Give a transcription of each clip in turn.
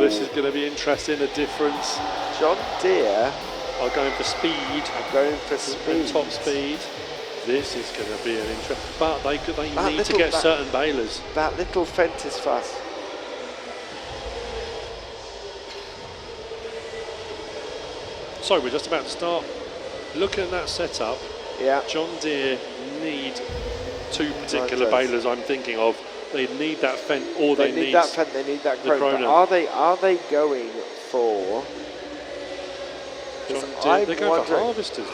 this is going to be interesting. The difference. John Deere are going for speed. And top speed. This is going to be an interest. But they need to get certain balers. That little fence is fast. So we're just about to start looking at that setup. Yeah. John Deere need two particular balers. I'm thinking of. They need that fence, or they need that fence. They need that Krona. Are they going for? John Deere, they're going for harvesters.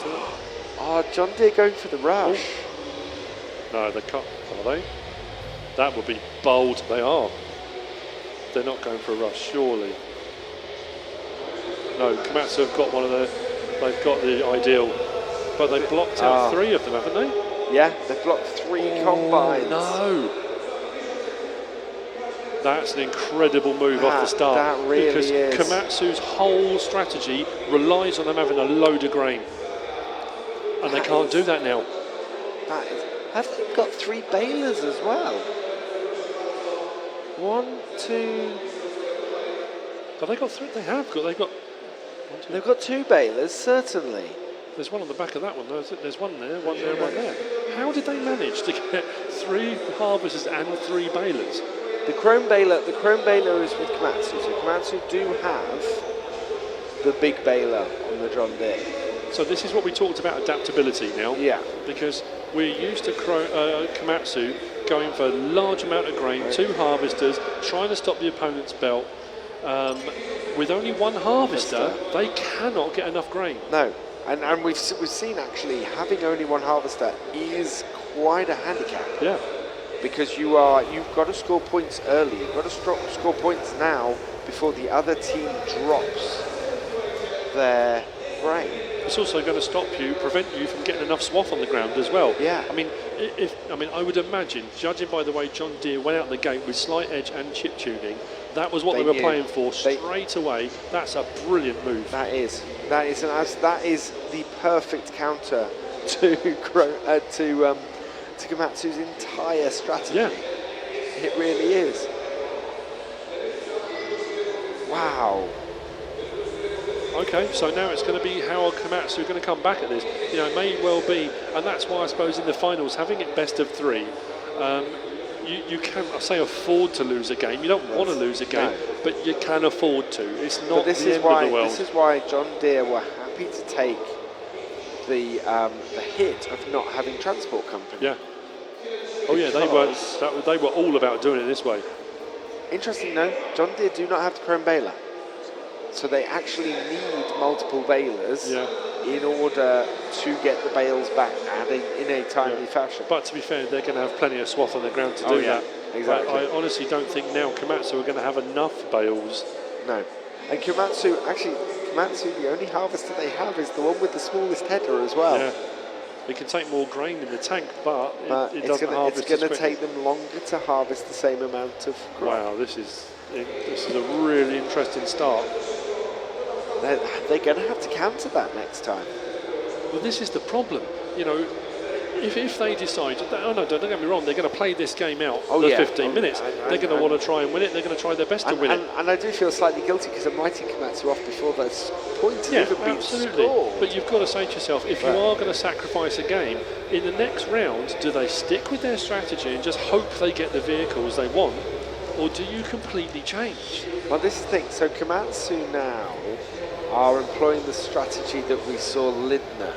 Oh, John Deere going for the rush. Oh. No, they can't. Are they? That would be bold. They are. They're not going for a rush, surely. No, Komatsu have got one of the. They've got the ideal, but they blocked out 3 of them, haven't they? Yeah, they've blocked 3 combines. No. That's an incredible move off the start. That really because is. Komatsu's whole strategy relies on them having a load of grain. And they can't do that now. Have they got 3 balers as well? 1, 2. Have they got 3? They have got. They've got. 1, 2. They've got 2 balers, certainly. There's one on the back of that one. There's one there, one there, one there. How did they manage to get 3 harvesters and 3 balers? The chrome baler is with Komatsu. So Komatsu do have the big baler on the John Deere. So this is what we talked about, adaptability now. Yeah. Because we're used to Komatsu going for a large amount of grain, 2 harvesters, trying to stop the opponent's belt. With only 1 harvester, they cannot get enough grain. No, and we've seen actually having only 1 harvester is quite a handicap. Yeah. Because you've got to score points early. You've got to score points now before the other team drops their grain. It's also going to prevent you from getting enough swath on the ground as well. Yeah. I mean, I would imagine, judging by the way John Deere went out the gate with slight edge and chip tuning, that was what they were playing for straight away. That's a brilliant move. That is the perfect counter to Komatsu's entire strategy. Yeah. It really is. Wow. Okay, so now it's going to be how are Komatsu going to come back at this? You know, it may well be, and that's why I suppose in the finals, having it best of 3, you can, I say, afford to lose a game. You don't want to lose a game, but you can afford to. It's not the end of the world. This is why John Deere were happy to take the hit of not having transport company. Yeah. Oh yeah, they were all about doing it this way. Interesting though, John Deere do not have the chrome baler, so they actually need multiple balers in order to get the bales back in a timely fashion. But to be fair, they're going to have plenty of swath on the ground to do that. Exactly. I honestly don't think now Komatsu are going to have enough bales. No. And Komatsu, the only harvester they have is the one with the smallest header as well. Yeah. It can take more grain in the tank, but it doesn't harvest. It's going to take them longer to harvest the same amount of crop. Wow, this is a really interesting start. They're going to have to counter that next time. Well, this is the problem. You know, if they decide, don't get me wrong, they're going to play this game out 15 minutes. They're going to want to try and win it. They're going to try their best to win it. And I do feel slightly guilty because I'm writing Komatsu off before those points have even been scored. But you've got to say to yourself, if you are going to sacrifice a game, in the next round, do they stick with their strategy and just hope they get the vehicles they want, or do you completely change? Well, this is the thing. So Komatsu now are employing the strategy that we saw Lindner.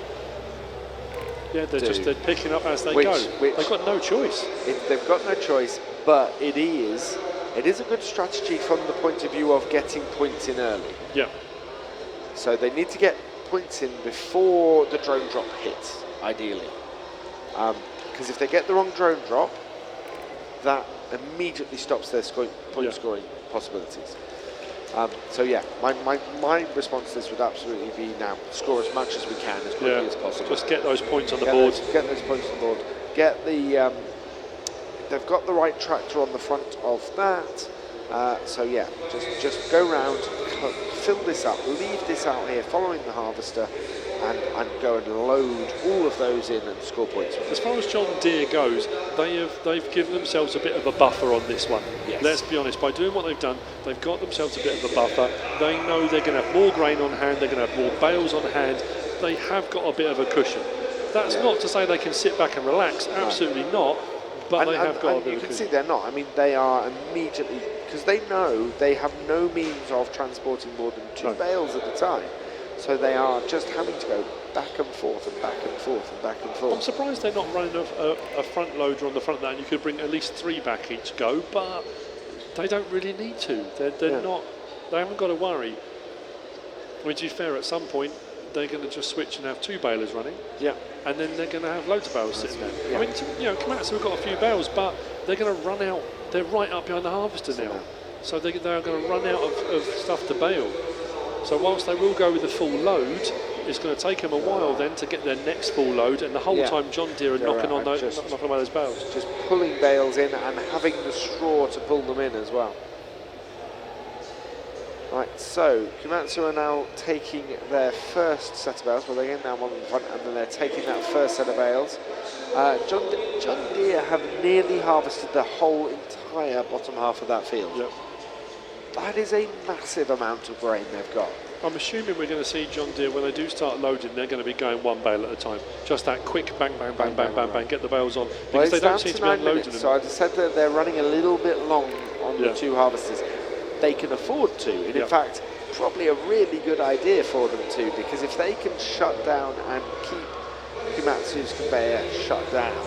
Yeah, they're picking up as they go. They've got no choice. They've got no choice, but it is a good strategy from the point of view of getting points in early. Yeah. So they need to get points in before the drone drop hits, ideally. Because if they get the wrong drone drop, that immediately stops their point scoring possibilities. So yeah, my response to this would absolutely be now score as much as we can as quickly as possible. Just get those points on the board. Get those points on the board. Get the. They've got the right tractor on the front of that. So yeah, just go round, fill this up, leave this out here, following the harvester, and go and load all of those in and score points. As far as John Deere goes, they've given themselves a bit of a buffer on this one. Yes. Let's be honest, by doing what they've done, they've got themselves a bit of a buffer. They know they're going to have more grain on hand, they're going to have more bales on hand. They have got a bit of a cushion. That's not to say they can sit back and relax, absolutely not, but they have got a bit of a cushion. You can see they're not. I mean, they are immediately, because they know they have no means of transporting more than 2 bales at a time. So they are just having to go back and forth and back and forth and back and forth. I'm surprised they're not running a front loader on the front of that, and you could bring at least 3 back each go, but they don't really need to. They're not, they haven't got to worry. I mean, to be fair, at some point, they're going to just switch and have 2 balers running. Yeah. And then they're going to have loads of bales sitting there. Yeah. I mean, Komatsu have got a few bales, but they're going to run out. They're right up behind the harvester now. So they are going to run out of stuff to bale. So whilst they will go with the full load, it's going to take them a while then to get their next full load, and the whole time John Deere are knocking on those bales. Just pulling bales in and having the straw to pull them in as well. Right, so Komatsu are now taking their first set of bales. Well, they're getting now one in the front, and then they're taking that first set of bales. John Deere have nearly harvested the whole entire bottom half of that field. Yep. That is a massive amount of grain they've got. I'm assuming we're going to see John Deere, when they do start loading, they're going to be going 1 bale at a time. Just that quick bang, bang, bang, bang, bang, bang, get the bales on. Because they don't seem to be unloading them. So I just said that they're running a little bit long on the 2 harvesters. They can afford to, and in fact, probably a really good idea for them to, because if they can shut down and keep Komatsu's conveyor shut down,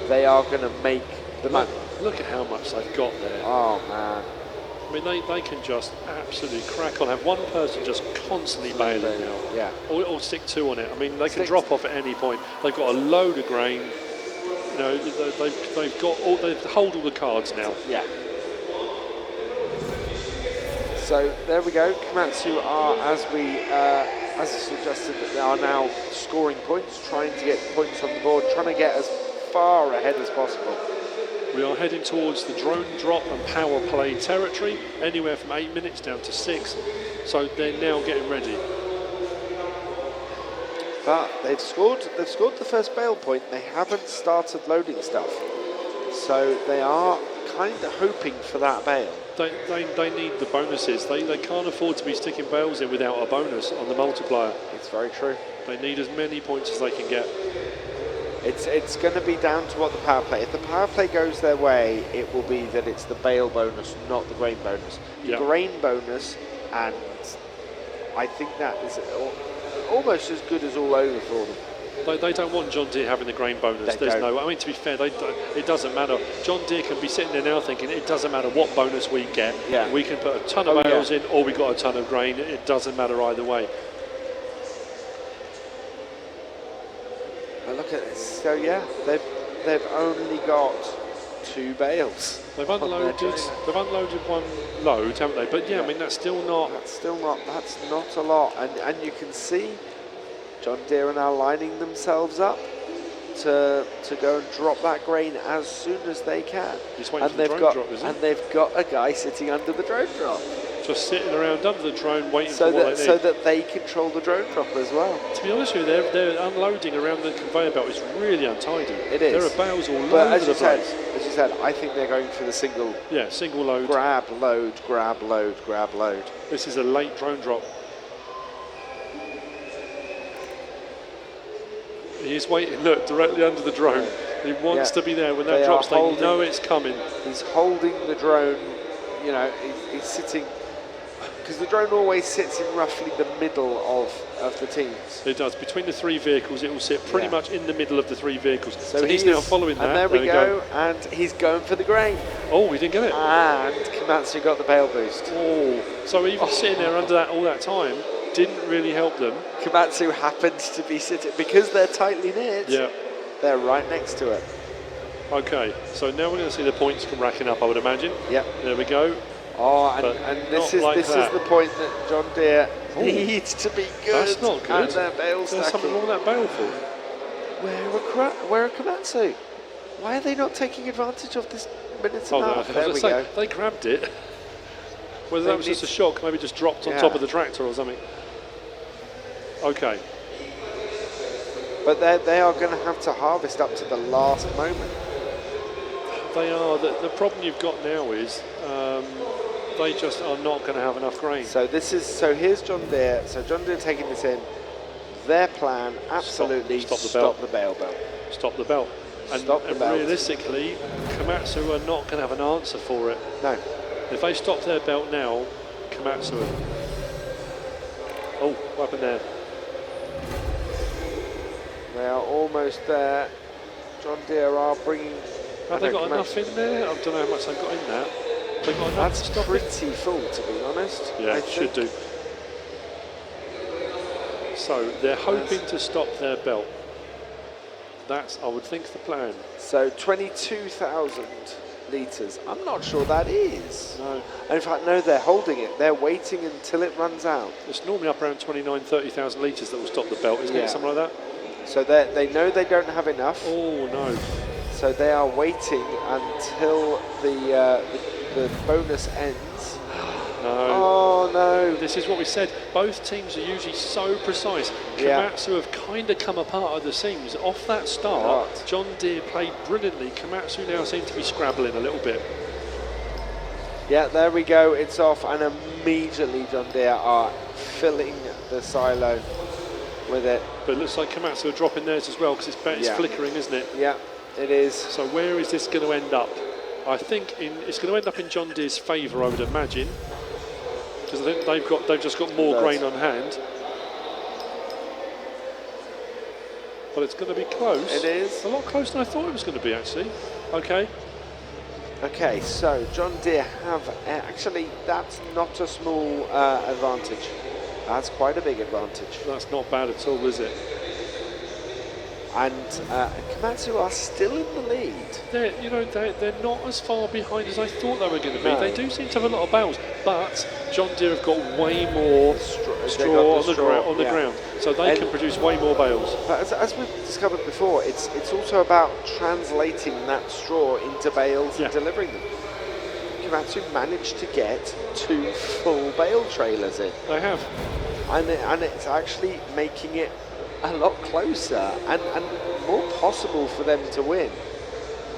they are going to make the money. Look at how much they've got there. Oh man. I mean, they can just absolutely crack on. Have one person just constantly baling now. Yeah. Or stick 2 on it. I mean, they can drop off at any point. They've got a load of grain. You know, they've got they hold all the cards now. Yeah. So there we go. Komatsu are, as suggested, that they are now scoring points, trying to get points on the board, trying to get as far ahead as possible. We are heading towards the drone drop and power play territory, anywhere from 8 minutes down to 6. So they're now getting ready. But they've scored the first bale point. They haven't started loading stuff. So they are kind of hoping for that bale. They need the bonuses. They can't afford to be sticking bales in without a bonus on the multiplier. It's very true. They need as many points as they can get. It's going to be down to what the power play. If the power play goes their way, it will be that it's the bale bonus, not the grain bonus. The grain bonus, and I think that is almost as good as all over for them. They don't want John Deere having the grain bonus. There's no. I mean, to be fair, it doesn't matter. John Deere can be sitting there now thinking it doesn't matter what bonus we get. Yeah. We can put a ton of bales in, or we got a ton of grain. It doesn't matter either way. But look at this. So yeah, they've only got 2 bales. They've unloaded 1 load, haven't they? But I mean that's not a lot. And you can see John Deere are now lining themselves up to go and drop that grain as soon as they can. And they've got a guy sitting under the drone drop. Just sitting around under the drone waiting for what they need. So that they control the drone drop as well. To be honest with you, their unloading around the conveyor belt is really untidy. It is. There are bales all over the place. As you said, I think they're going for the single load. Grab, load, grab, load, grab, load. This is a late drone drop. He's waiting, look, directly under the drone. He wants to be there when that drops. They know it's coming. He's holding the drone, you know, he's sitting, because the drone always sits in roughly the middle of the teams. It does. Between the 3 vehicles, it will sit pretty much in the middle of the 3 vehicles. So he's now following that. And there we go. And he's going for the grain. Oh, he didn't get it. And Komatsu got the bale boost. Oh, so even sitting there under that all that time didn't really help them. Komatsu happens to be sitting, because they're tightly knit, they're right next to it. Okay, so now we're going to see the points come racking up, I would imagine. Yep. There we go. Oh, and this is the point that John Deere needs to be good. That's not good. At their bale stacking. There's something wrong with that bale for. Where are Komatsu? Why are they not taking advantage of this minute Oh, and a no, half. There we go. they grabbed it. Whether that was just a shock, maybe just dropped on top of the tractor or something. Okay. But they are going to have to harvest up to the last moment. They are. The problem you've got now is they just are not going to have enough grain. So here's John Deere. So John Deere taking this in. Their plan, absolutely, stop the bale belt. Stop the belt. And realistically, Komatsu are not going to have an answer for it. No. If they stop their belt now, Komatsu are... Oh, what happened there? They are almost there. John Deere are bringing... Have they got enough in there? I don't know how much they've got in that. They've got enough. That's pretty full, to be honest. Yeah, it should do. So they're hoping to stop their belt. That's, I would think, the plan. So 22,000 litres. I'm not sure that is. No. And in fact, no, they're holding it. They're waiting until it runs out. It's normally up around 30,000 litres that will stop the belt, isn't it? Something like that? So they know they don't have enough. Oh, no. So they are waiting until the bonus ends. No. Oh, no. This is what we said. Both teams are usually so precise. Komatsu have kind of come apart at the seams. Off that start, John Deere played brilliantly. Komatsu now seem to be scrabbling a little bit. Yeah, there we go. It's off, and immediately John Deere are filling the silo with it. But it looks like Komatsu are dropping theirs as well, because it's flickering, isn't it? Yeah, it is. So where is this going to end up? I think it's going to end up in John Deere's favour, I would imagine, because I think they've just got more grain on hand. But it's going to be close. It is. A lot closer than I thought it was going to be, actually. Okay. Okay, so John Deere have actually, that's not a small advantage. That's quite a big advantage. That's not bad at all, is it? And Komatsu are still in the lead. They're not as far behind as I thought they were going to be. No. They do seem to have a lot of bales, but John Deere have got way more straw on the ground, so they can produce way more bales. But as we've discovered before, it's also about translating that straw into bales and delivering them. Komatsu managed to get 2 full bale trailers in. They have. And it's actually making it a lot closer and more possible for them to win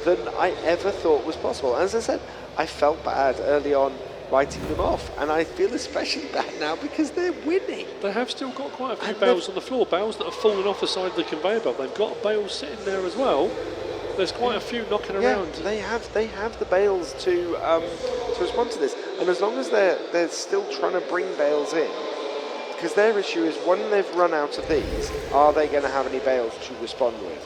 than I ever thought was possible. As I said, I felt bad early on writing them off, and I feel especially bad now because they're winning. They have still got quite a few bales on the floor, bales that have fallen off the side of the conveyor belt. They've got bales sitting there as well. There's quite a few knocking around. They have the bales to respond to this, and as long as they're still trying to bring bales in, because their issue is when they've run out of these, are they going to have any bales to respond with?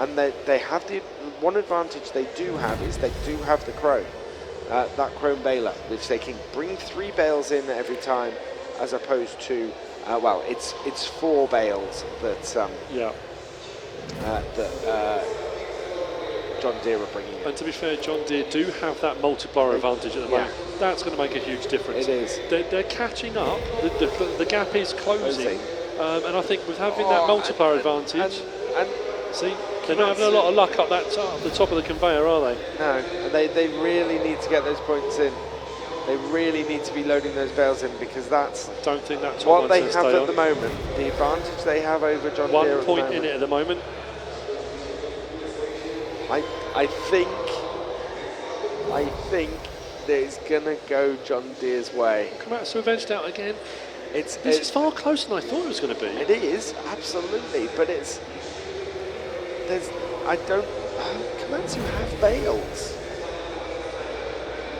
And they have the one advantage they do have is they do have the chrome, that chrome baler, which they can bring 3 bales in every time, as opposed to it's 4 bales that John Deere are bringing in. And to be fair, John Deere do have that multiplier advantage at the moment. That's going to make a huge difference. It is. They're catching up. The gap is closing. And I think with having that multiplier advantage, see, they're not having a lot of luck up the top of the conveyor, are they? No, and they really need to get those points in. They really need to be loading those bales in, because that's I don't think that's what they have at the moment. The advantage they have over John Deere. 1 point in it at the moment. I think that it's going to go John Deere's way. Komatsu have edged out again. This is far closer than I thought it was going to be. It is, absolutely, but Komatsu have bales.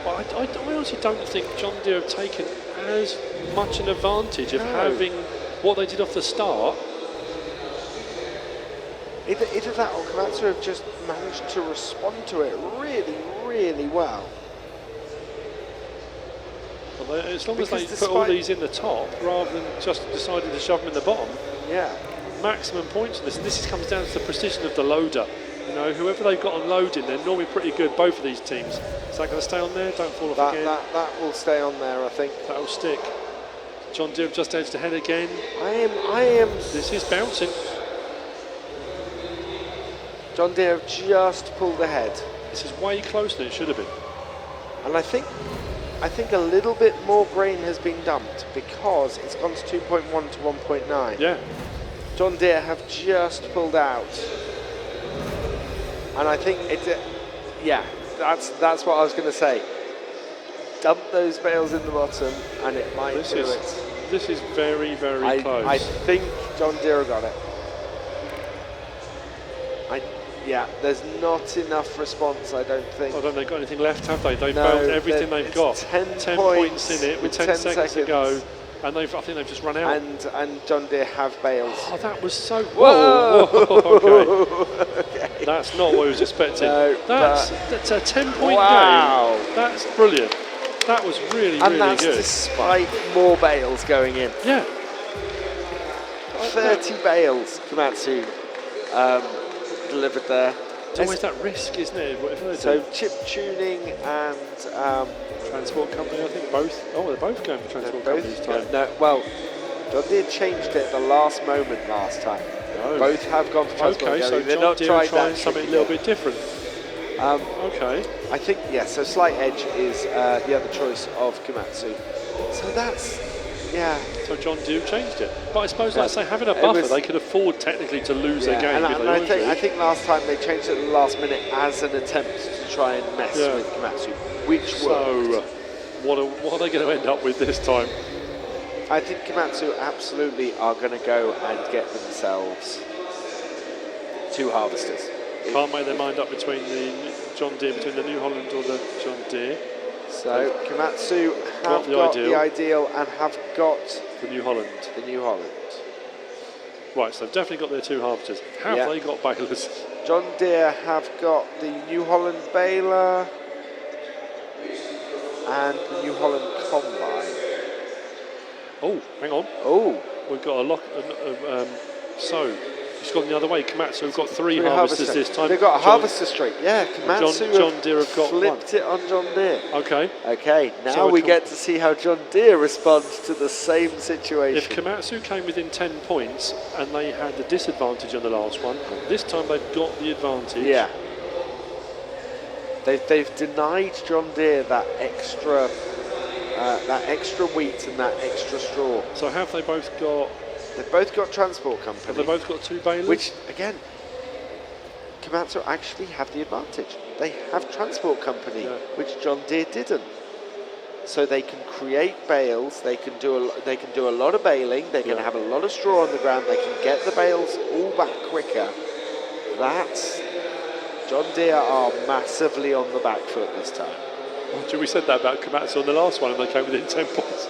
But I honestly don't think John Deere have taken as much an advantage of having what they did off the start. Either that or Komatsu have just managed to respond to it really, really well. Well, as long as they put all these in the top rather than just deciding to shove them in the bottom, maximum points in this. And this comes down to the precision of the loader. You know, whoever they've got on loading, they're normally pretty good, both of these teams. Is that going to stay on there? Don't fall off again. That will stay on there, I think. That will stick. John Deere have just edged ahead again. I am. This is bouncing. John Deere have just pulled ahead. This is way closer than it should have been. And I think a little bit more grain has been dumped because it's gone to 2.1 to 1.9. Yeah. John Deere have just pulled out. And I think yeah, that's what I was going to say. Dump those bales in the bottom and it might do it. This is very, very close. I think John Deere got it. Yeah, there's not enough response, I don't think. I don't think they've got anything left, have they? They've No, bailed everything they've got. 10 points in it with 10 seconds to go. And I think they've just run out. And John Deere have bales. Oh, that was so... Whoa! Whoa. Okay. That's not what I was expecting. No, that's a 10-point wow. game. That's brilliant. That was really, and really that's good. Despite more bales going in. Yeah. 30 bales, Komatsu delivered there. It's always that risk, isn't it? So chip tuning and transport company, I think both. Oh, they're both going for transport company this time. No, well, John Deere changed it at the last moment last time. No. Both have gone for transport. Okay, so they're John not Deere trying something a little bit different. Okay. I think, yes, so slight edge is the other choice of Komatsu. So that's, yeah. So John Deere changed it. But I suppose, like I say, having a buffer, they could afford technically to lose their game. And I think last time they changed it at the last minute as an attempt to try and mess with Komatsu, which worked. So, what are they going to end up with this time? I think Komatsu absolutely are going to go and get themselves 2 harvesters. Can't make their mind up between the John Deere, between the New Holland or the John Deere. So Komatsu have got the ideal and have got the New Holland. Right, so they've definitely got their 2 harvesters. Have they got balers? John Deere have got the New Holland baler and the New Holland combine. Oh, hang on. Oh, we've got a lock. So it's gone the other way. Komatsu have got 3 harvesters this time. They've got a harvester streak. Yeah, Komatsu John Deere have got flipped it on John Deere. Okay. Okay, now we get to see how John Deere responds to the same situation. If Komatsu came within 10 points and they had the disadvantage on the last one, this time they've got the advantage. Yeah. They've denied John Deere that extra wheat and that extra straw. So have they both got... They've both got transport company. Have they both got 2 balers? Which, again, Komatsu actually have the advantage. They have transport company, which John Deere didn't. So they can create bales. They can do a lot of baling. They can have a lot of straw on the ground. They can get the bales all back quicker. John Deere are massively on the back foot this time. We said that about Komatsu on the last one, and they came within 10 points.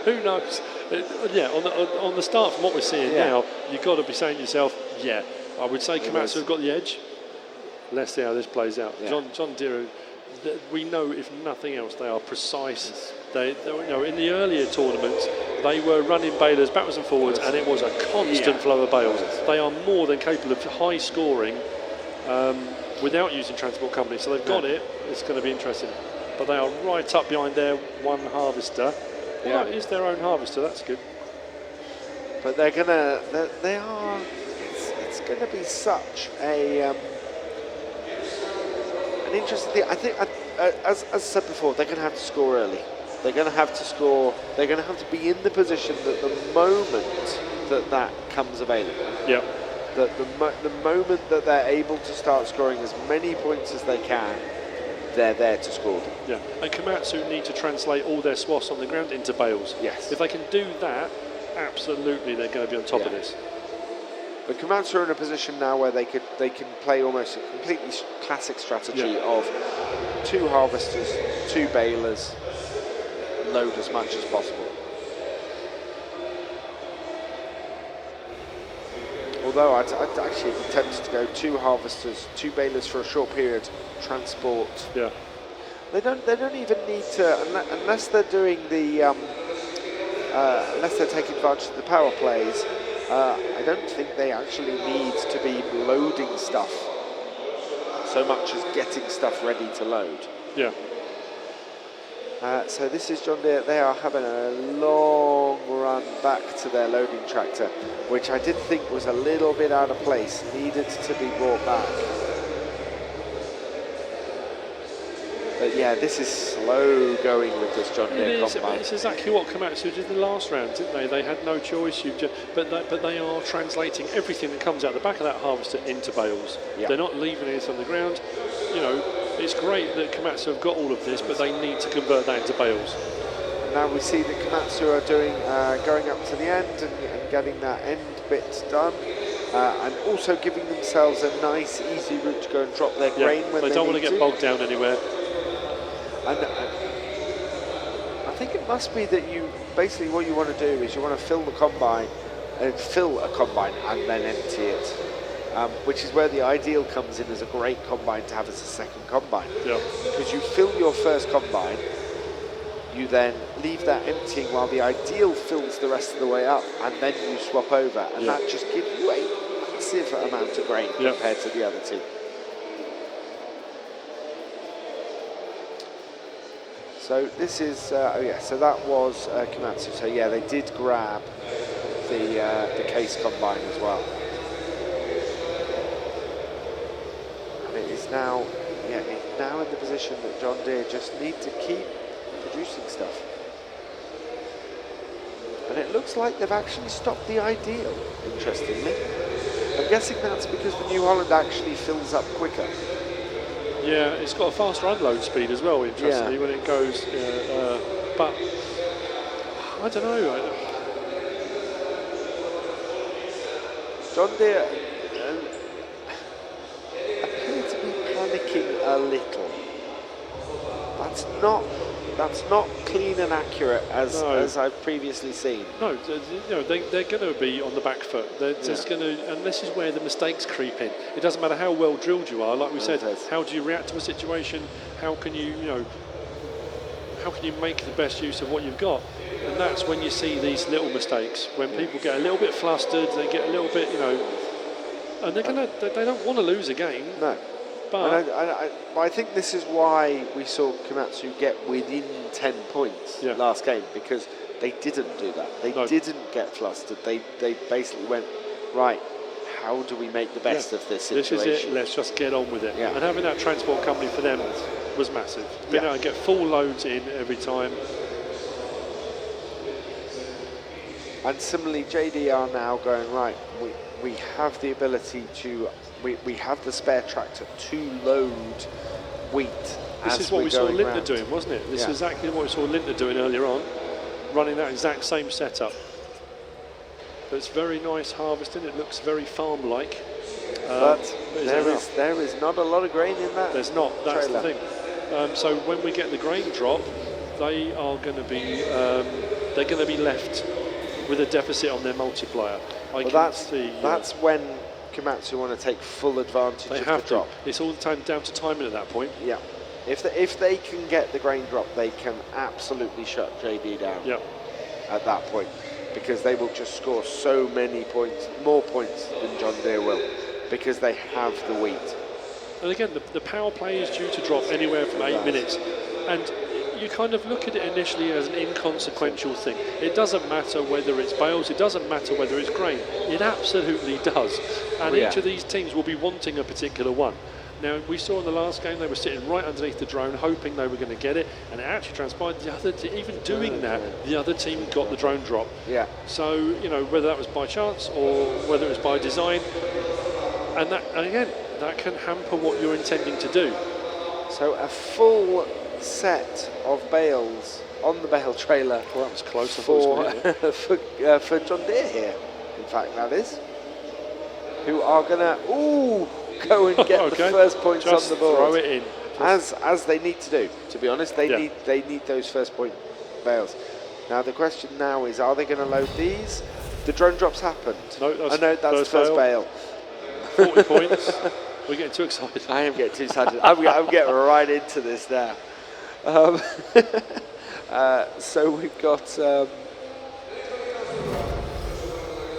Who knows? On the start, from what we're seeing now, you've got to be saying to yourself, I would say Komatsu have got the edge. Let's see how this plays out. Yeah. John Deere, we know if nothing else, they are precise. They in the earlier tournaments, they were running balers backwards and forwards, and it was a constant flow of bales. They are more than capable of high scoring without using transport company. So they've got it. It's going to be interesting. But they are right up behind their 1 harvester. Well, it is their own harvester, that's good. But it's going to be such an interesting thing. I think, as I said before, they're going to have to score early. They're going to have to score, they're going to have to be in the position that the moment that comes available. Yeah. The moment that they're able to start scoring as many points as they can, they're there to score them. Yeah, and Komatsu need to translate all their swaths on the ground into bales. Yes. If they can do that, absolutely they're going to be on top of this. But Komatsu are in a position now where they can play almost a completely classic strategy of 2 harvesters, 2 balers, load as much as possible. Although I'd actually be tempted to go 2 harvesters, 2 balers for a short period, transport. Yeah. They don't even need to, unless they're doing the unless they're taking advantage of the power plays. I don't think they actually need to be loading stuff so much as getting stuff ready to load. Yeah. So this is John Deere. They are having a long run back to their loading tractor, which I did think was a little bit out of place, needed to be brought back. But yeah, this is slow going with this John Deere combine. It's exactly what Komatsu did in the last round, didn't they? They had no choice. But they are translating everything that comes out the back of that harvester into bales. Yeah. They're not leaving it on the ground. You know, it's great that Komatsu have got all of this, but they need to convert that into bales. And now we see that Komatsu are doing going up to the end and getting that end bit done. And also giving themselves a nice, easy route to go and drop their grain when they don't want need to get bogged down anywhere. And I think it must be that you basically what you want to do is you want to fill a combine and then empty it, which is where the ideal comes in as a great combine to have as a second combine. Yeah. Because you fill your first combine, you then leave that emptying while the ideal fills the rest of the way up, and then you swap over, and that just gives you a massive amount of grain compared to the other two. So this is, so that was Komatsu. So yeah, they did grab the case combine as well. And it is now, it's now in the position that John Deere just need to keep producing stuff. And it looks like they've actually stopped the ideal, interestingly. I'm guessing that's because the New Holland actually fills up quicker. Yeah, it's got a faster unload speed as well, interestingly, when it goes. But I don't know. John Deere appear to be panicking a little. That's not clean and accurate as I've previously seen. No, they're going to be on the back foot. They're just going to, and this is where the mistakes creep in. It doesn't matter how well drilled you are. Like we said, how do you react to a situation? How can you, how can you make the best use of what you've got? And that's when you see these little mistakes. When people get a little bit flustered, they get a little bit, and they don't want to lose a game. No. But I think this is why we saw Komatsu get within 10 points last game, because they didn't do that. They didn't get flustered. They basically went, right, how do we make the best of this situation? This is it, let's just get on with it. Yeah. And having that transport company for them was massive. Being able to get full loads in every time. And similarly, JD are now going, right, we have the ability to... We have the spare tractor to load wheat. This is what we saw Lindner doing, wasn't it? This is exactly what we saw Lindner doing earlier on, running that exact same setup. But it's very nice harvesting. It looks very farm-like. But there is not a lot of grain in that. There's not. That's the thing. So when we get the grain drop, they are going to be they're going to be left with a deficit on their multiplier. That's when Komatsu want to take full advantage of the drop. It's all the time down to timing at that point. Yeah. If they can get the grain drop, they can absolutely shut JD down at that point, because they will just score so many points, more points than John Deere will, because they have the wheat. And again, the power play is due to drop anywhere from 8 minutes. And you kind of look at it initially as an inconsequential thing. It doesn't matter whether it's bales, it doesn't matter whether it's grain. It absolutely does. And each of these teams will be wanting a particular one. Now, we saw in the last game they were sitting right underneath the drone hoping they were going to get it, and it actually transpired the other even doing that, the other team got the drone drop. Yeah. So, whether that was by chance or whether it was by design, and again, that can hamper what you're intending to do. So a full set of bales on the bale trailer. Well, that was close for John Deere here. In fact, that is. Who are gonna go and get the first points just on the board. Throw it in. As they need to do. To be honest, they need those first point bales. Now the question now is, are they going to load these? The drone drops happened. No, that's the first bale. 40 points. We're getting too excited. I am getting too excited. I'm getting right into this now. So we've got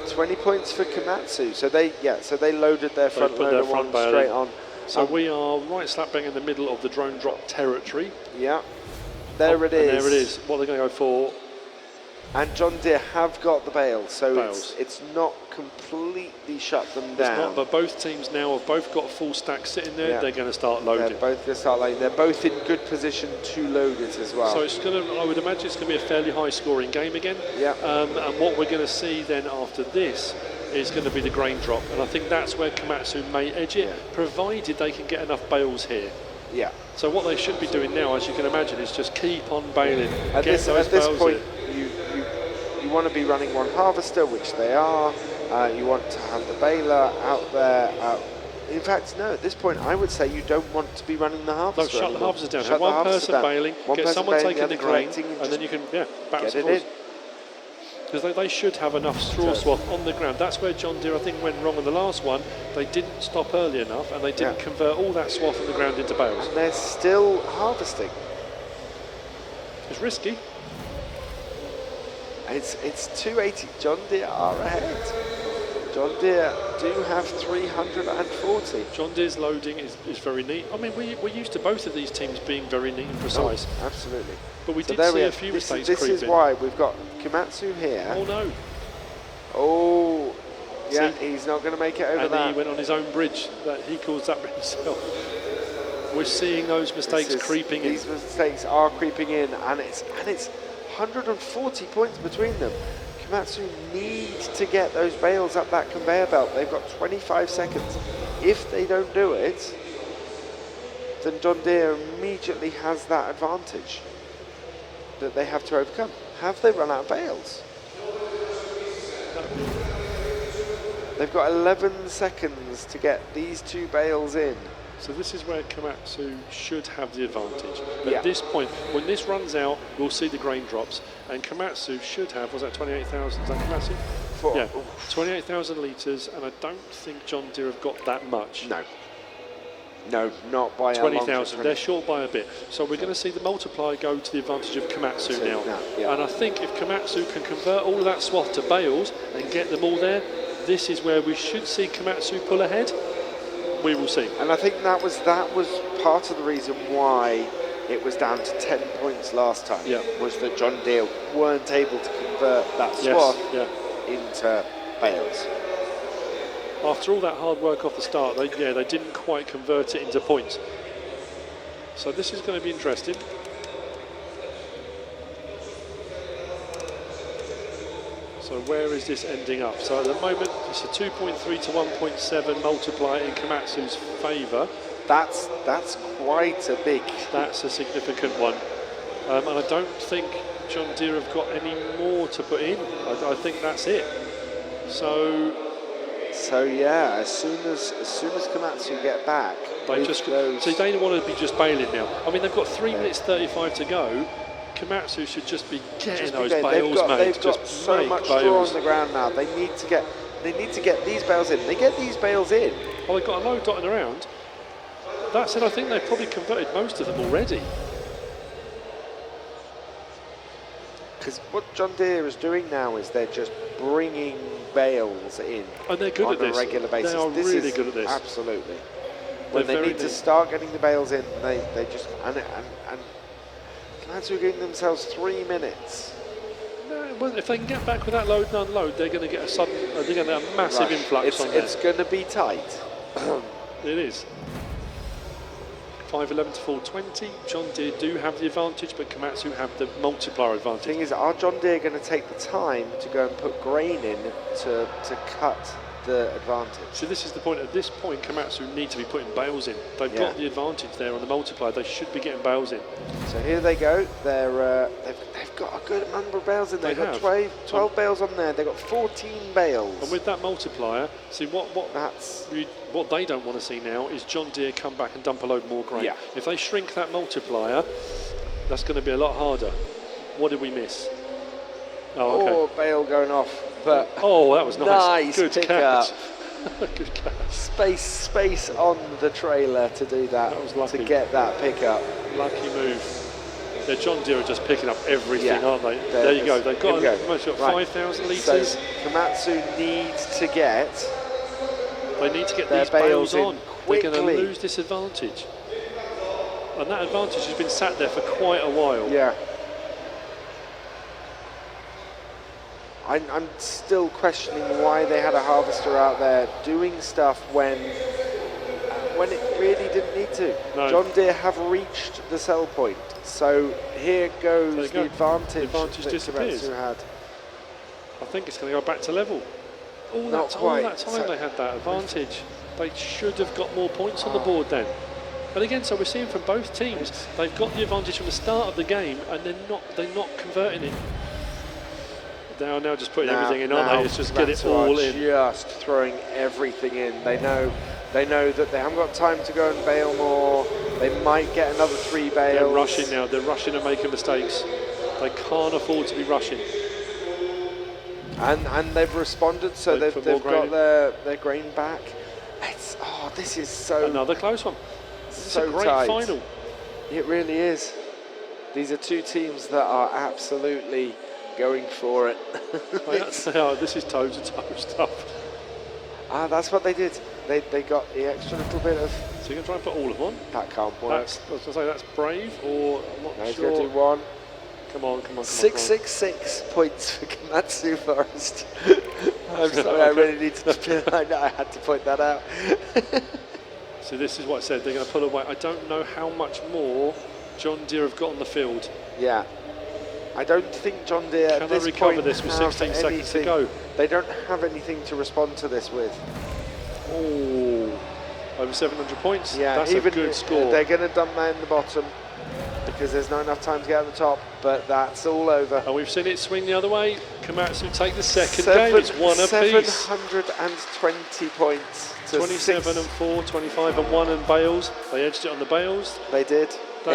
20 points for Komatsu. So they loaded their front loader one straight on. So we are right slap bang in the middle of the drone drop territory. Yeah. There it is. And there it is. What they're going to go for? And John Deere have got the bales, so Bales. it's not completely shut them It's down. not, but both teams now have both got a full stack sitting there. Yeah. They're going to start loading. They're both going to start loading. They're both in good position to load it as well. So it's going to, I would imagine it's going to be a fairly high scoring game again. Yeah. And what we're going to see then after this is going to be the grain drop. And I think that's where Komatsu may edge it, provided they can get enough bales here. Yeah. So what they should be doing now, as you can imagine, is just keep on baling. At this point, you want to be running one harvester, which they are. You want to have the baler out there. In fact, no, at this point, I would say you don't want to be running the harvester. No, shut the harvester down. Shut Have the one harvester person down. baling, get someone taking the grain, and then you can, get it in. Because they should have enough straw swath on the ground. That's where John Deere, I think, went wrong on the last one. They didn't stop early enough, and they didn't convert all that swath on the ground into bales. And they're still harvesting. It's risky. It's 280. John Deere are ahead. John Deere do have 340. John Deere's loading is very neat. I mean, we're used to both of these teams being very neat and precise. Oh, absolutely. But we did see a few mistakes This creep is in. why we've got Komatsu here. Oh no. Oh, yeah, See? he's not going to make it over And that. he went on his own bridge. That he caused that himself. We're seeing those mistakes creeping in. These mistakes are creeping in, and it's 140 points between them. Komatsu need to get those bales up that conveyor belt. They've got 25 seconds. If they don't do it, then John Deere immediately has that advantage that they have to overcome. Have they run out of bales? They've got 11 seconds to get these two bales in. So this is where Komatsu should have the advantage. At this point, when this runs out, we'll see the grain drops, and Komatsu should have, was that 28,000? Is that Komatsu? Yeah, 28,000 litres, and I don't think John Deere have got that much. No, not by 20,000. They're short by a bit. So we're going to see the multiplier go to the advantage of Komatsu now. And I think if Komatsu can convert all of that swath to bales and get them all there, this is where we should see Komatsu pull ahead. We will see. And I think that was part of the reason why it was down to 10 points last time. Was that John Deere weren't able to convert that swath into bales. After all that hard work off the start, they didn't quite convert it into points. So this is going to be interesting. So where is this ending up? So at the moment, it's a 2.3 to 1.7 multiplier in Komatsu's favour. That's quite a big. That's a significant one. And I don't think John Deere have got any more to put in. I think that's it. So yeah, as soon as Komatsu get back, they just see they don't want to be just bailing now. I mean, they've got 3 minutes 35 to go. Komatsu should just be getting those bales made. They've got so much straw on the ground now. They need to get these bales in. They get these bales in. Well, they've got a load dotting around. That said, I think they've probably converted most of them already. Because what John Deere is doing now is they're just bringing bales in. And they're good at this. On a regular basis. They are really good at this. Absolutely. When they need to start getting the bales in, they just and Komatsu are giving themselves 3 minutes. No, well, if they can get back with that load and unload, they're going to get a massive influx on there. It's going to be tight. It is. 5:11 to 4:20. John Deere do have the advantage, but Komatsu have the multiplier advantage. The thing is, are John Deere going to take the time to go and put grain in to cut the advantage? So this is the point. At this point, Komatsu need to be putting bales in. They've got the advantage there on the multiplier. They should be getting bales in. So here they go. They've got a good number of bales in there. They've got 12 bales on there. They've got 14 bales. And with that multiplier, see what they don't want to see now is John Deere come back and dump a load more grain. If they shrink that multiplier, that's going to be a lot harder. What did we miss? Oh, okay. Oh, bale going off. But that was nice. Nice good catch. Good catch. Space on the trailer to do that. That was lucky. To get that pickup. Lucky move. Yeah, John Deere are just picking up everything, aren't they? There you go. They've got 5,000 litres. So Komatsu needs to get. They need to get these bales on. They're going to lose this advantage, and that advantage has been sat there for quite a while. Yeah. I'm still questioning why they had a harvester out there doing stuff when it really didn't need to. No. John Deere have reached the sell point. So here goes the advantage that disappears. Komatsu had. I think it's going to go back to level. All that time they had that advantage. They should have got more points on the board then. And again, so we're seeing from both teams, they've got the advantage from the start of the game, and they're not converting it. They are now just putting everything in, aren't they? It's just get it all in. Just throwing everything in. They know that they haven't got time to go and bale more. They might get another 3 bales. They're rushing now. They're rushing and making mistakes. They can't afford to be rushing. And they've responded, so they've got their grain back. This is so... Another close one. This is a great tight. final. It really is. These are two teams that are absolutely going for it. This is toe-to-toe stuff. That's what they did. They got the extra little bit of... So you're going to try and put all of them on? That can't work. I was going to say that's brave, or I'm not sure. He's going to do one. Come on. 666 points for Komatsu Forest. I'm sorry, I really need to... I had to point that out. So this is what I said, they're going to pull away. I don't know how much more John Deere have got on the field. Yeah. I don't think John Deere Can at they this recover point this with 16 seconds to go? They don't have anything to respond to this with. Oh, over 700 points? Yeah, that's a good score. They're going to dump that in the bottom because there's not enough time to get at the top, but that's all over. And we've seen it swing the other way. Komatsu take the second game. It's one apiece. 720 points. 27 and 4, 25 and 1 and bales. They edged it on the bales. They did. Wow.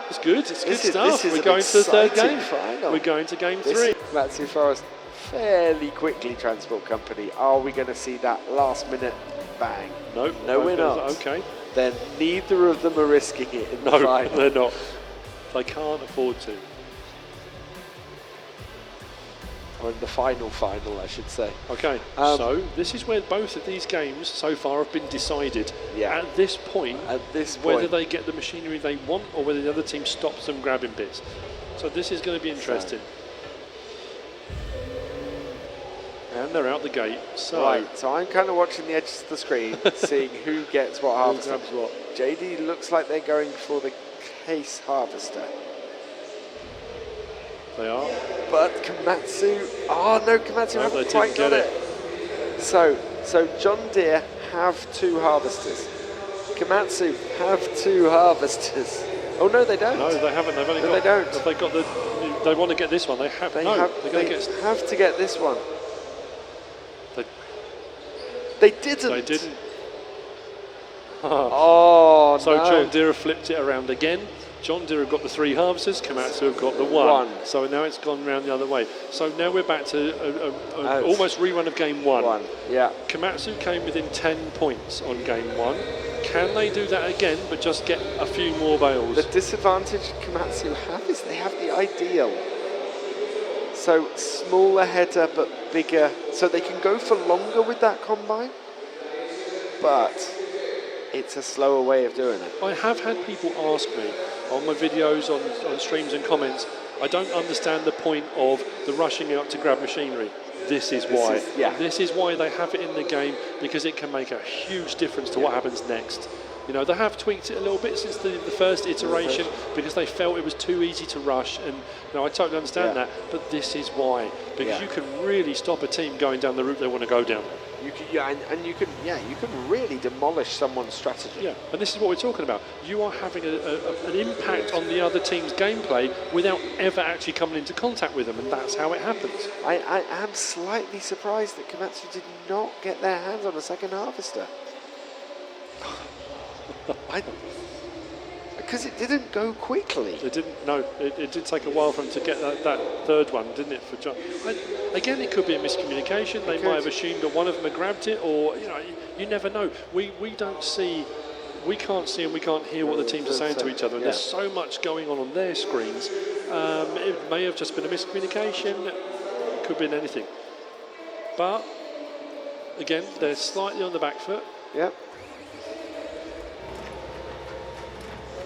It's good. It's good stuff. We're going to the third game. Final. We're going to game 3. Komatsu Forest fairly quickly, Transport Company. Are we going to see that last minute bang? Nope. No, we're not. Okay. Then neither of them are risking it in the final. final. They're not. They can't afford to. Or in the final, I should say. Okay, so this is where both of these games so far have been decided. Yeah. At this point, whether they get the machinery they want or whether the other team stops them grabbing bits. So this is going to be interesting. And they're out the gate. So right, so I'm kind of watching the edges of the screen, seeing who gets what harvester. Who grabs what. JD looks like they're going for the case harvester. They are. But Komatsu, Komatsu haven't quite got it. So John Deere have 2 harvesters. Komatsu have 2 harvesters. Oh no, they don't. No, they haven't. They've only got. They don't. If they got the. They want to get this one. They have. They have to get this one. They didn't. They didn't. Oh so no. John Deere flipped it around again. John Deere have got the 3 harvesters, Komatsu have got the one. So now it's gone round the other way. So now we're back to almost rerun of game 1. Yeah. Komatsu came within 10 points on game 1. Can they do that again, but just get a few more bales? The disadvantage Komatsu have is they have the ideal. So smaller header, but bigger. So they can go for longer with that combine. But it's a slower way of doing it. I have had people ask me on my videos, on streams and comments, I don't understand the point of the rushing out to grab machinery. This is why. This is why they have it in the game, because it can make a huge difference to what happens next. You know, they have tweaked it a little bit since the first iteration because they felt it was too easy to rush, and I totally understand that, but this is why. Because you can really stop a team going down the route they want to go down. You can really demolish someone's strategy. Yeah, and this is what we're talking about. You are having an impact on the other team's gameplay without ever actually coming into contact with them, and that's how it happens. I am slightly surprised that Komatsu did not get their hands on a second harvester. Because it didn't go quickly. It didn't. No, it did take a while for them to get that third one, didn't it? For John. Again, it could be a miscommunication. They might have assumed that one of them had grabbed it, or you never know. We don't see, we can't see, and we can't hear what the teams are saying to each other. And there's so much going on their screens. It may have just been a miscommunication. It could have been anything. But again, they're slightly on the back foot. Yep.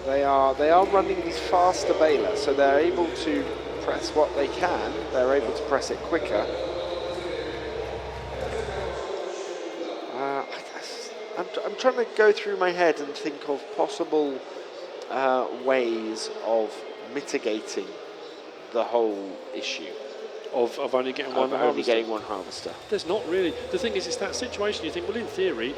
They are running these faster balers, so they're able to press what they can, they're able to press it quicker. I'm trying to go through my head and think of possible ways of mitigating the whole issue. Of only getting one harvester. Only getting one harvester. There's not really. The thing is, it's that situation. You think, well, in theory,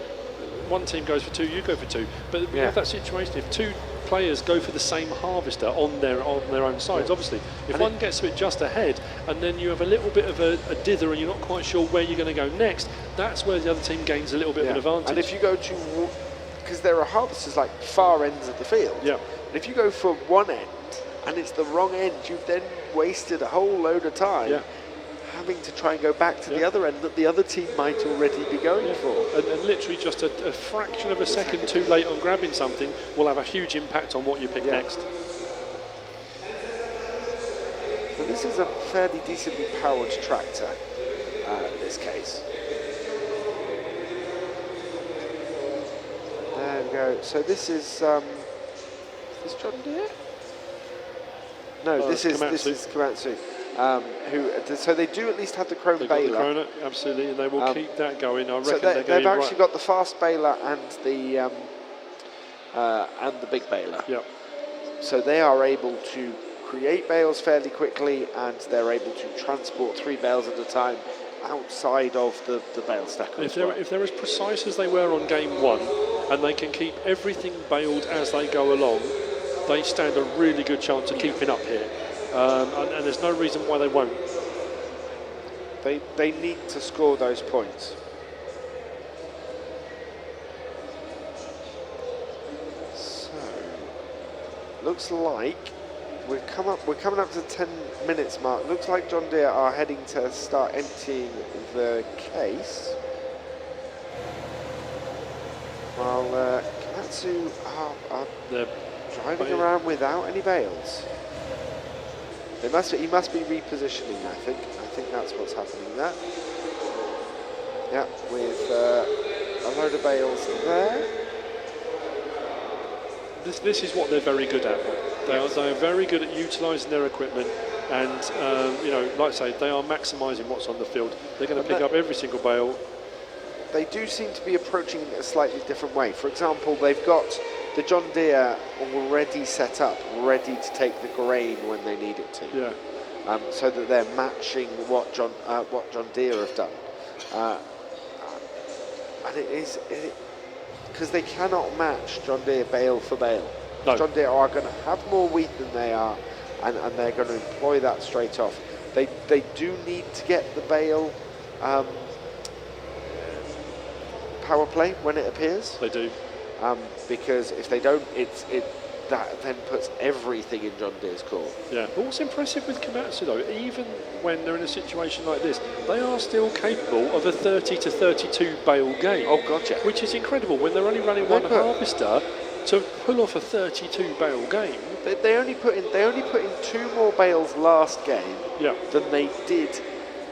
one team goes for two, you go for two. But we have that situation. If two players go for the same harvester on their own sides, obviously, if one gets to it just ahead, and then you have a little bit of a dither, and you're not quite sure where you're going to go next, that's where the other team gains a little bit of an advantage. And if you go to, because there are harvesters like far ends of the field. Yeah. And if you go for one end and it's the wrong end, you've then wasted a whole load of time having to try and go back to the other end that the other team might already be going for. And literally just a fraction of a second too late on grabbing something will have a huge impact on what you pick next. So this is a fairly decently powered tractor in this case. There we go. So this is John Deere? No, this is Komatsu. So they do at least have the chrome baler. Absolutely, and they will keep that going. I reckon so they've actually got the fast baler and the big baler. Yep. So they are able to create bales fairly quickly, and they're able to transport 3 bales at a time outside of the bale stacker. If they're as precise as they were on game 1, and they can keep everything baled as they go along, they stand a really good chance of keeping up here. And there's no reason why they won't. They need to score those points. So looks like we're coming up to the 10 minutes mark. Looks like John Deere are heading to start emptying the case, while Komatsu are driving around without any bales. He must be repositioning, I think. I think that's what's happening there. Yeah, with a load of bales there. This is what they're very good at. They are very good at utilising their equipment, and like I say, they are maximising what's on the field. They're going to pick up every single bale. They do seem to be approaching it a slightly different way. For example, they've got the John Deere already set up, ready to take the grain when they need it to. Yeah. So that they're matching what John Deere have done, and it is because they cannot match John Deere bale for bale. No. John Deere are going to have more wheat than they are, and they're going to employ that straight off. They do need to get the bale power play when it appears. They do. Because if they don't, that then puts everything in John Deere's court. Yeah, but what's impressive with Komatsu though, even when they're in a situation like this, they are still capable of a 30 to 32 bale game. Oh, gotcha. Which is incredible when they're only running one harvester to pull off a 32 bale game. They only put in 2 more bales last game than they did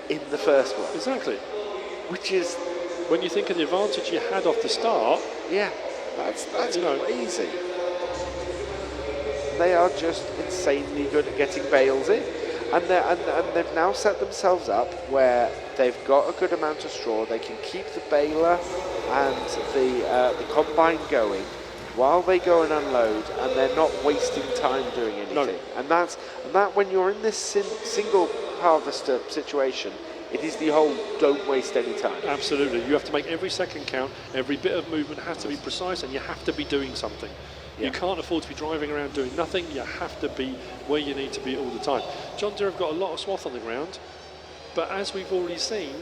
in the first one. Exactly. Which is, when you think of the advantage you had off the start. Yeah, that's crazy. They are just insanely good at getting bales in, and they've now set themselves up where they've got a good amount of straw. They can keep the baler and the combine going while they go and unload, and they're not wasting time doing anything. No. And that when you're in this single harvester situation, it is the whole don't waste any time. Absolutely. You have to make every second count. Every bit of movement has to be precise, and you have to be doing something. Yeah. You can't afford to be driving around doing nothing. You have to be where you need to be all the time. John Deere have got a lot of swath on the ground, but as we've already seen,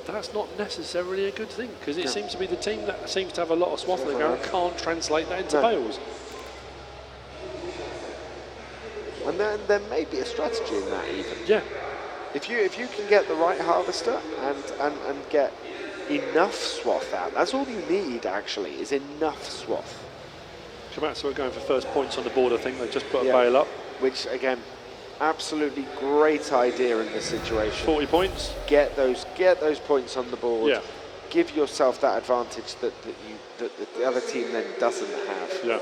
that's not necessarily a good thing, because it seems to be the team that seems to have a lot of swath on the ground can't translate that into bales. And then there may be a strategy in that even. Yeah. If you can get the right harvester and get enough swath out, that's all you need actually, is enough swath. Komatsu are going for first points on the board, I think. They just put a bale up. Which again, absolutely great idea in this situation. 40 points. Get those points on the board. Yeah. Give yourself that advantage that the other team then doesn't have.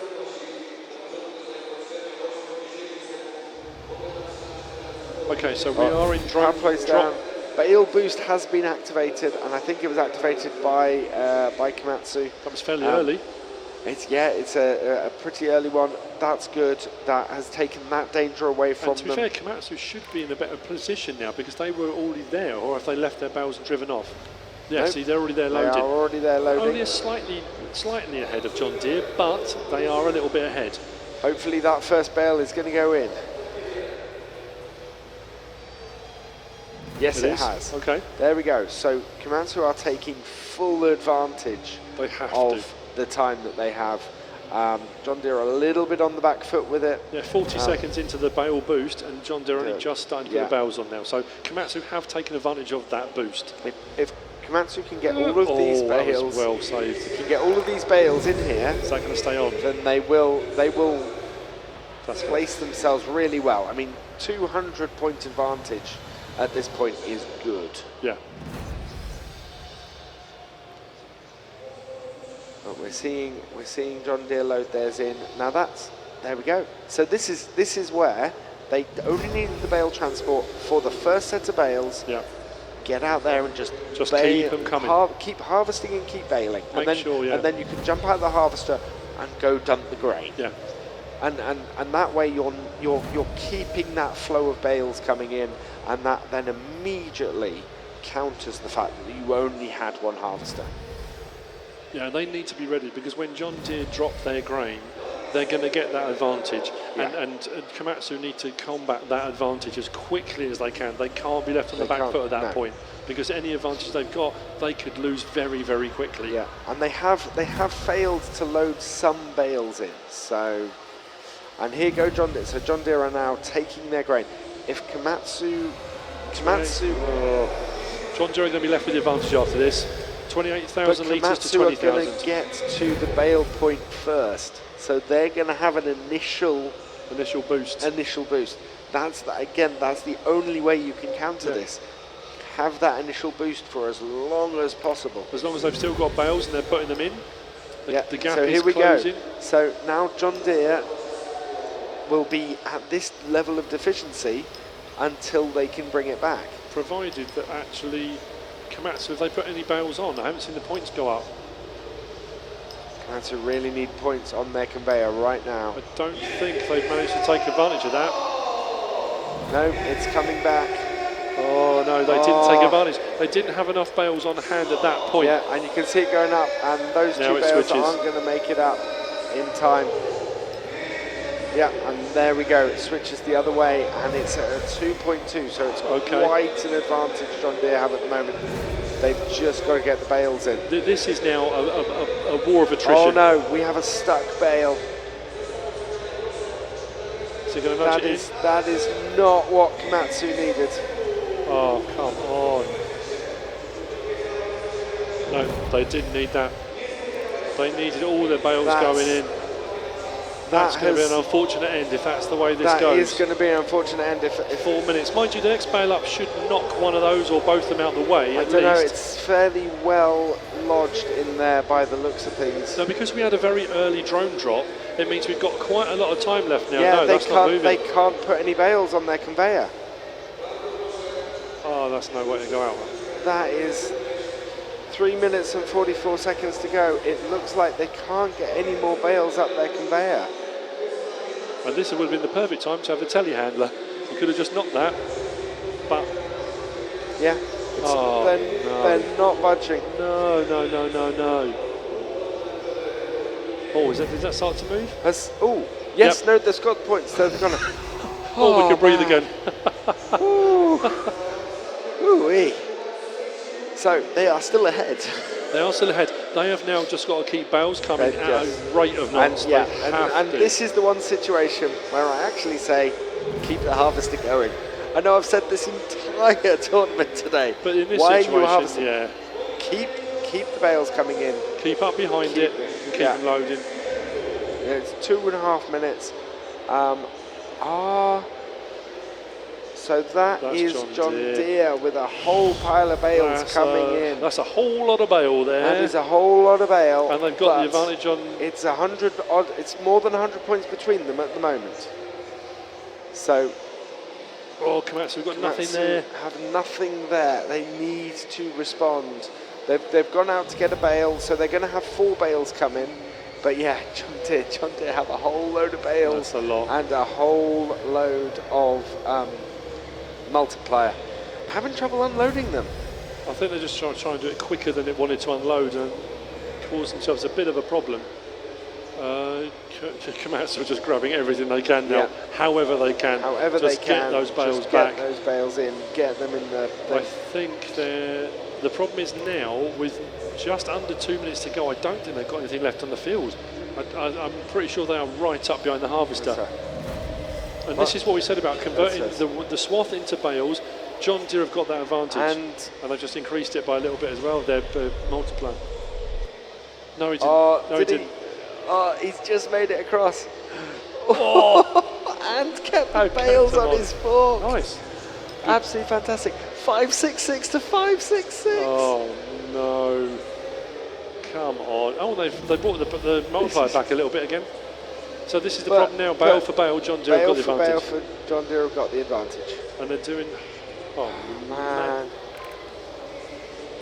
Okay, so we are in Power drone plays drop. down. Bale boost has been activated, and I think it was activated by Komatsu. That was fairly early. It's a pretty early one. That's good. That has taken that danger away from And to be them. fair, Komatsu should be in a better position now because they were already there, or if they left their bales and driven off. Yeah, Nope. see, they're already there They loading. are already there loading. Only slightly ahead of John Deere, but they are a little bit ahead. Hopefully that first bale is going to go in. Yes, it has. Okay. There we go. So Komatsu are taking full advantage They have of the time that they have. John Deere a little bit on the back foot with it. Yeah, 40 seconds into the bale boost, and John Deere only just starting to put the bales on now. So Komatsu have taken advantage of that boost. If Komatsu can get all of these that bales, was well saved. can get all of these bales in here, Is that going to stay on? then they will That's place themselves really well. I mean, 200-point advantage at this point is good. Yeah. But we're seeing John Deere load theirs in. Now there we go. So this is where they only needed the bale transport for the first set of bales. Yeah. Get out there and just keep them coming. Keep harvesting and keep baling. Make sure, yeah. And then you can jump out the harvester and go dump the grain. Yeah. And that way you're keeping that flow of bales coming in, and that then immediately counters the fact that you only had one harvester. Yeah, they need to be ready because when John Deere drop their grain, they're going to get that advantage, and Komatsu need to combat that advantage as quickly as they can. They can't be left on the back foot at that point, because any advantage they've got, they could lose very, very quickly. Yeah, and they have failed to load some bales in. So, and here go John Deere. So John Deere are now taking their grain. If Komatsu, John Deere are going to be left with the advantage after this. 28,000 litres to Komatsu are 20,000. going to get to the bale point first. So they're going to have an initial boost. That's the only way you can counter this. Have that initial boost for as long as possible. As long as they've still got bales and they're putting them in. The gap so is here we closing. go. So now John Deere will be at this level of deficiency until they can bring it back. Provided that actually Komatsu, if they put any bales on, I haven't seen the points go up. Komatsu really need points on their conveyor right now. I don't think they've managed to take advantage of that. No, it's coming back. Oh no, they didn't take advantage. They didn't have enough bales on hand at that point. Yeah, and you can see it going up, and those Now two bales aren't going to make it up in time. Yeah, and there we go. It switches the other way, and it's at a 2.2, so it's quite an advantage John Deere have at the moment. They've just got to get the bales in. This is now a war of attrition. Oh no, we have a stuck bale. Is he going to nudge it in? That is not what Komatsu needed. Oh, come on. No, they didn't need that. They needed all their bales going in. That's going to be an unfortunate end if that's the way this goes. That is going to be an unfortunate end if 4 minutes. Mind you, the next bail up should knock one of those or both of them out the way. I don't know, it's fairly well lodged in there by the looks of things. No, because we had a very early drone drop, it means we've got quite a lot of time left now. Yeah, no, that's not moving. They can't put any bales on their conveyor. Oh, that's no way to go out. That is 3 minutes and 44 seconds to go. It looks like they can't get any more bales up their conveyor. And this would have been the perfect time to have a telehandler. You could have just knocked that, but... Yeah, they're not budging. No. Oh, did that start to move? Yes, no, they've got points. They're gonna... we can breathe again. Ooh-wee. So they are still ahead. They are still ahead. They have now just got to keep bales coming at a rate of knots. And this is the one situation where I actually say, keep the harvester going. I know I've said this entire tournament today. But in this situation, keep the bales coming in. Keep up behind it and keep them loading. Yeah, it's 2.5 minutes. So that's John Deere with a whole pile of bales coming in. That's a whole lot of bale there. That is a whole lot of bale. And they've got the advantage on... It's 100 odd. It's more than 100 points between them at the moment. So Oh, Komatsu, we've got nothing there. Have nothing there. They need to respond. They've gone out to get a bale, so they're going to have 4 bales come in. But yeah, John Deere have a whole load of bales. That's a lot. And a whole load of multiplier. Having trouble unloading them. I think they're just trying to do it quicker than it wanted to unload and cause themselves a bit of a problem. Komatsu are just grabbing everything they can now, however they can. However just they can. Get those bales just back. Get those bales in, get them in the I think the problem is now, with just under 2 minutes to go, I don't think they've got anything left on the field. I'm pretty sure they are right up behind the harvester. And this is what we said about converting the swath into bales. John Deere have got that advantage. And they just increased it by a little bit as well, their multiplier. No, he didn't. Oh, no, he didn't. Oh, he's just made it across. Oh. And kept the bales on his fork. Nice. Absolutely fantastic. 566 to 566. Oh, no. Come on. Oh, they brought the multiplier back a little bit again. So this is the problem now. Bale for bale, John Deere have got the advantage. Bale for John Deere have got the advantage. And they're doing... Oh, man.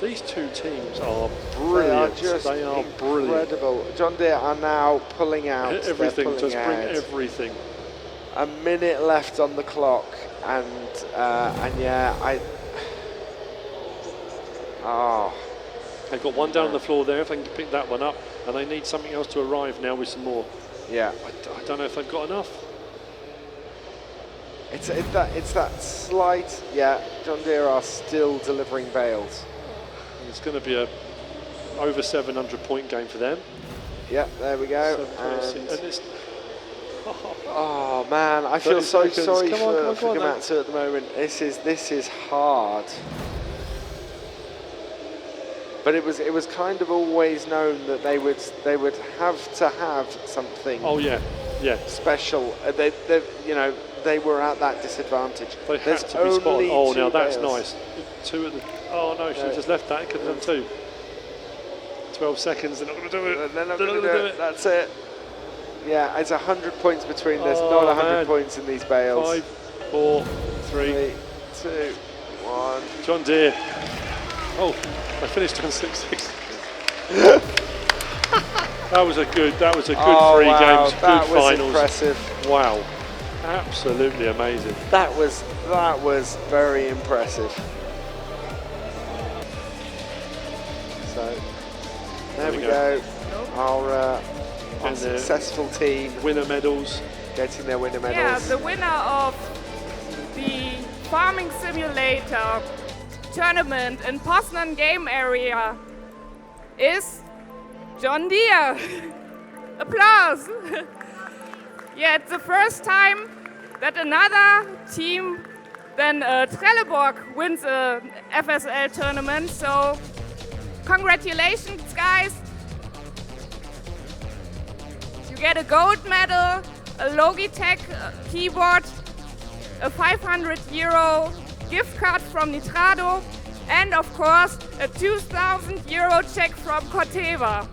These two teams are brilliant. They are brilliant. Incredible. John Deere are now pulling out. Everything, just bring everything. A minute left on the clock, and yeah, they've got one down on the floor there. If they can pick that one up, and they need something else to arrive now with some more. Yeah. I don't know if they've got enough. It's that slight. Yeah, John Deere are still delivering bales. It's going to be a over 700 point game for them. Yeah, there we go. And it's, oh man, I feel so sorry for Komatsu at the moment. This is hard. But it was kind of always known that they would have to have something. Oh yeah, special. They were at that disadvantage. They had to be spotted. Oh, now that's nice. 2 at the. Oh no, she just left that. It could have done 2. 12 seconds. They're not going to do it. They're not going to do it. That's it. Yeah, it's 100 points between. There's not 100 points in these bales. 5, 4, 3, 2, 1. John Deere. Oh, I finished on 6-6. That was a good 3 games. Good that was finals. Impressive. Wow, absolutely amazing. That was very impressive. So there we go. Our successful team winner medals, getting their winner medals. Yeah, the winner of the Farming Simulator tournament in Poznan game area is John Deere. Applause. Yeah, it's the first time that another team than Trelleborg wins a FSL tournament, so congratulations, guys. You get a gold medal, a Logitech keyboard, a €500 gift card from Nitrado, and of course a €2,000 check from Corteva.